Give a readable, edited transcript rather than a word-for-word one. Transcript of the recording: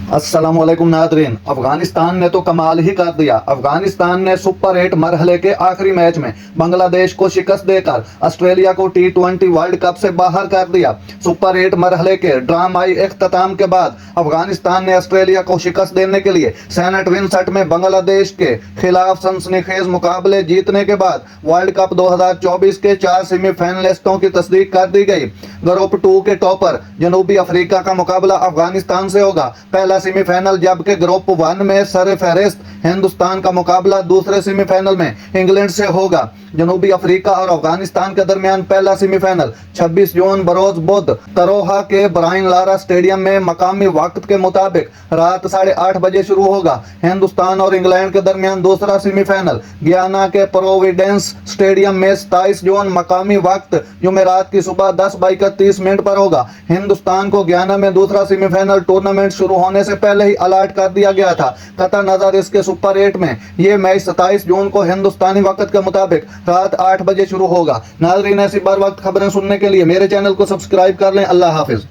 अस्सलामुअलैकुम नादरीन। अफगानिस्तान ने तो कमाल ही कर दिया। अफगानिस्तान ने सुपर 8 मरहले के आखिरी मैच में बांग्लादेश को शिकस्त देकर ऑस्ट्रेलिया को T20 वर्ल्ड कप से बाहर कर दिया। सुपर 8 मरहले के ड्रामाई इख्तिताम के बाद अफगानिस्तान ने ऑस्ट्रेलिया को शिकस्त देने के लिए सेंट विंसेंट में बांग्लादेश के खिलाफ सनसनीखेज मुकाबले जीतने के बाद वर्ल्ड कप 2024 के 4 सेमीफाइनलिस्टों की तस्दीक कर दी गई। ग्रुप 2 के टॉपर जनूबी अफ्रीका का मुकाबला अफगानिस्तान से होगा पहला सेमीफाइनल, जबकि ग्रुप 1 में सरफहरिस्त हिंदुस्तान का मुकाबला दूसरे सेमीफाइनल में इंग्लैंड से होगा। जनूबी अफ्रीका और अफगानिस्तान के दरमियान पहला सेमीफाइनल 26 जून बरोज बुध तरोहा के ब्रायन लारा स्टेडियम में मकामी वक्त के मुताबिक रात 8:30 बजे शुरू होगा। हिंदुस्तान और इंग्लैंड के दरमियान दूसरा सेमीफाइनल गयाना के प्रोविडेंस स्टेडियम में 27 जून मकामी वक्त जुमेरात की सुबह 10:31 पर होगा। हिंदुस्तान को गयाना में दूसरा सेमीफाइनल टूर्नामेंट शुरू होने से पहले ही अलर्ट कर दिया गया था। कतर नजर इसके सुपर 8 में यह मैच 27 जून को हिंदुस्तानी वक्त के मुताबिक रात 8 बजे शुरू होगा। नाज़रीन, ऐसी बार वक्त खबरें सुनने के लिए मेरे चैनल को सब्सक्राइब कर लें। अल्लाह हाफिज।